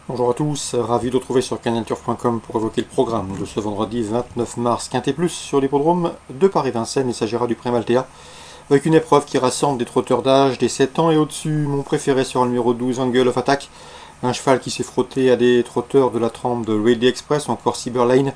Bonjour à tous, ravi de retrouver sur canalturf.com pour évoquer le programme de ce vendredi 29 mars Quintet Plus sur l'hippodrome de Paris-Vincennes. Il s'agira du Prix Maltea avec une épreuve qui rassemble des trotteurs d'âge des 7 ans et au-dessus. Mon préféré sera le numéro 12, Angle of Attack, un cheval qui s'est frotté à des trotteurs de la trempe de Ready Express, encore Cyberlane,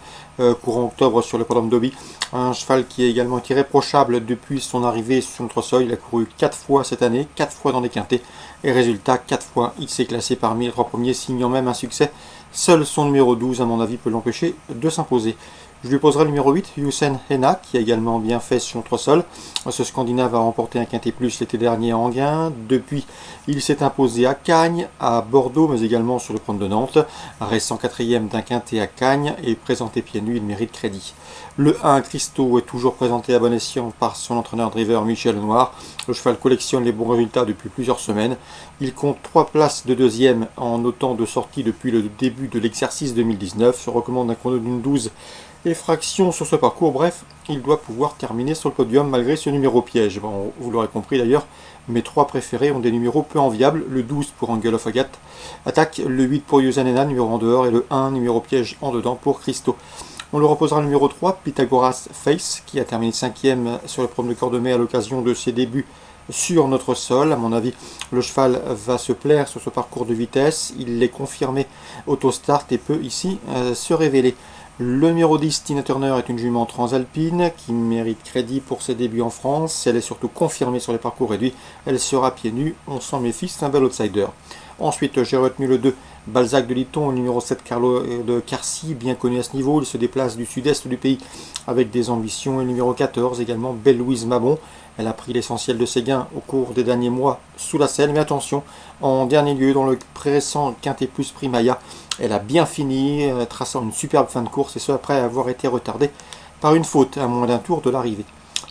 courant octobre sur le podium d'Oby. Un cheval qui est également irréprochable depuis son arrivée sur notre sol. Il a couru 4 fois cette année, 4 fois dans des quintets. Et résultat, 4 fois, il s'est classé parmi les 3 premiers, signant même un succès. Seul son numéro 12, à mon avis, peut l'empêcher de s'imposer. Je lui poserai le numéro 8, Youssef Henna, qui a également bien fait sur notre sol. Ce Scandinave a remporté un Quintet Plus l'été dernier à Enghien. Depuis, il s'est imposé à Cagnes, à Bordeaux, mais également sur le Prône de Nantes. Restant quatrième d'un Quintet à Cagnes et présenté pieds nus, il mérite crédit. Le 1, Christo, est toujours présenté à bon escient par son entraîneur driver Michel Noir. Le cheval collectionne les bons résultats depuis plusieurs semaines. Il compte 3 places de deuxième en autant de sorties depuis le début de l'exercice 2019. Se recommande un chrono d'une 12 et fractions sur ce parcours. Bref, il doit pouvoir terminer sur le podium malgré ce numéro piège. Bon, vous l'aurez compris d'ailleurs, mes 3 préférés ont des numéros peu enviables. Le 12 pour Angle of Attack, le 8 pour Yusanena, numéro en dehors, et le 1, numéro piège en dedans pour Christo. On le reposera le numéro 3, Pythagoras Face, qui a terminé 5e sur le podium de Cordemais à l'occasion de ses débuts sur notre sol. À mon avis, le cheval va se plaire sur ce parcours de vitesse. Il l'est confirmé auto-start et peut ici se révéler. Le numéro 10, Tina Turner, est une jument transalpine qui mérite crédit pour ses débuts en France. Elle est surtout confirmée sur les parcours réduits. Elle sera pieds nus, on s'en méfie, c'est un bel outsider. Ensuite, j'ai retenu le 2, Balzac de Litton, le numéro 7, Carlo de Carcy, bien connu à ce niveau. Il se déplace du sud-est du pays avec des ambitions. Et le numéro 14, également, Belle Louise Mabon. Elle a pris l'essentiel de ses gains au cours des derniers mois sous la selle. Mais attention, en dernier lieu, dans le récent Quintet Plus Primaya, elle a bien fini, traçant une superbe fin de course, et ce après avoir été retardée par une faute à moins d'un tour de l'arrivée.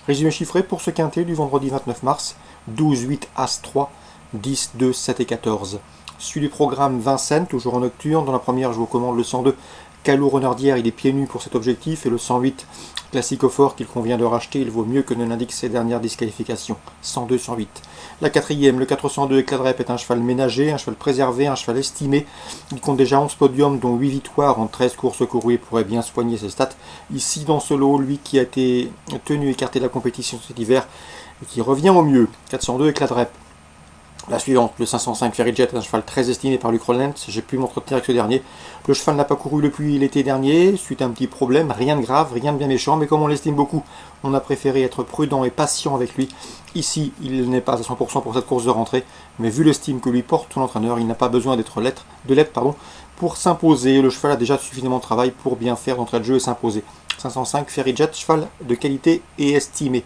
Résumé chiffré pour ce quintet du vendredi 29 mars, 12, 8, As 3, 10, 2, 7 et 14. Suit du programme Vincennes, toujours en nocturne. Dans la première, je vous commande le 102, Calou Renardière, il est pieds nus pour cet objectif, et le 108, Classico Fort, qu'il convient de racheter, il vaut mieux que ne l'indiquent ses dernières disqualifications. 102, 108. La quatrième, le 402 Éclat de Rep, est un cheval ménager, un cheval préservé, un cheval estimé. Il compte déjà 11 podiums, dont 8 victoires en 13 courses courues, et pourrait bien soigner ses stats. Ici, dans ce lot, lui qui a été tenu écarté de la compétition cet hiver, et qui revient au mieux. 402 Éclat de Rep. La suivante, le 505 Ferry Jet, est un cheval très estimé par Luc Rollens. J'ai pu m'entretenir avec ce dernier. Le cheval n'a pas couru depuis l'été dernier, suite à un petit problème, rien de grave, rien de bien méchant, mais comme on l'estime beaucoup, on a préféré être prudent et patient avec lui. Ici, il n'est pas à 100% pour cette course de rentrée, mais vu l'estime que lui porte son entraîneur, il n'a pas besoin d'être de l'être pour s'imposer. Le cheval a déjà suffisamment de travail pour bien faire d'entrée de jeu et s'imposer. 505 Ferry Jet, cheval de qualité et estimé.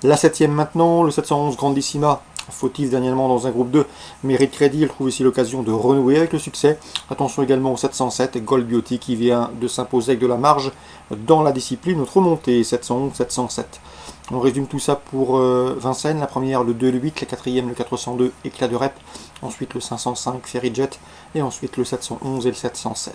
La septième maintenant, le 711 Grandissima, fautif dernièrement dans un groupe 2, mérite crédit. Il trouve ici l'occasion de renouer avec le succès. Attention également au 707 Gold Beauty qui vient de s'imposer avec de la marge dans la discipline. Notre remontée 711-707. On résume tout ça pour Vincennes. La première, le 2, le 8, la quatrième, le 402 Éclat de Rep. Ensuite le 505 Ferry Jet et ensuite le 711 et le 707.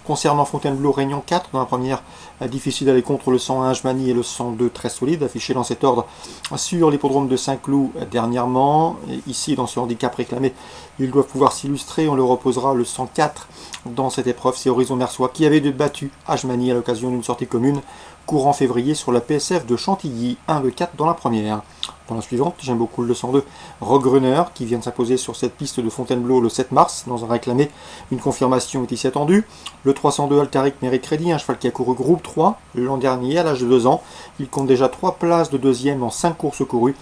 Concernant Fontainebleau, Réunion 4, dans la première, difficile d'aller contre le 101 Jmani et le 102 très solide, affiché dans cet ordre sur l'hippodrome de Saint-Cloud dernièrement. Et ici, dans ce handicap réclamé, il doit pouvoir s'illustrer. On le reposera le 104 dans cette épreuve. C'est Horizon Mersois qui avait battu Ajmani à l'occasion d'une sortie commune courant février sur la PSF de Chantilly. 1 de 4 dans la première. Dans la suivante, j'aime beaucoup le 202 Rogue Runner qui vient de s'imposer sur cette piste de Fontainebleau le 7 mars dans un réclamé. Une confirmation est ici attendue. Le 302 Altaric mérite crédit, un cheval qui a couru groupe 3 l'an dernier à l'âge de 2 ans. Il compte déjà 3 places de deuxième en 5 courses courues.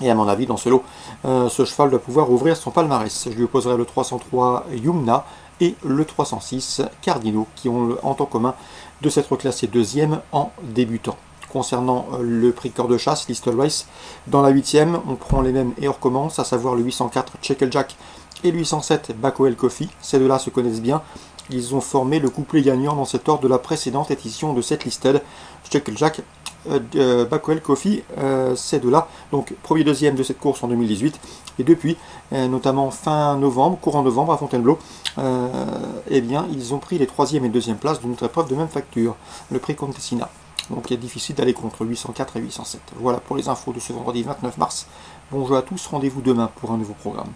Et à mon avis, dans ce lot, ce cheval doit pouvoir ouvrir son palmarès. Je lui opposerai le 303 Yumna et le 306 Cardino qui ont en temps commun de s'être classés deuxième en débutant. Concernant le prix cœur de chasse, Listle Race, dans la 8e, on prend les mêmes et on recommence, à savoir le 804 Checkle Jack et le 807 Bacoel Coffee. Ces deux-là se connaissent bien. Ils ont formé le couplet gagnant dans cet ordre de la précédente édition de cette Listed. Checkle Jack, Bacoel Coffee, ces deux-là, donc premier deuxième de cette course en 2018, et depuis, notamment fin novembre, courant novembre à Fontainebleau, eh bien, ils ont pris les 3e et 2e places d'une autre épreuve de même facture, le prix Contessina. Donc il est difficile d'aller contre 804 et 807. Voilà pour les infos de ce vendredi 29 mars. Bonjour à tous, rendez-vous demain pour un nouveau programme.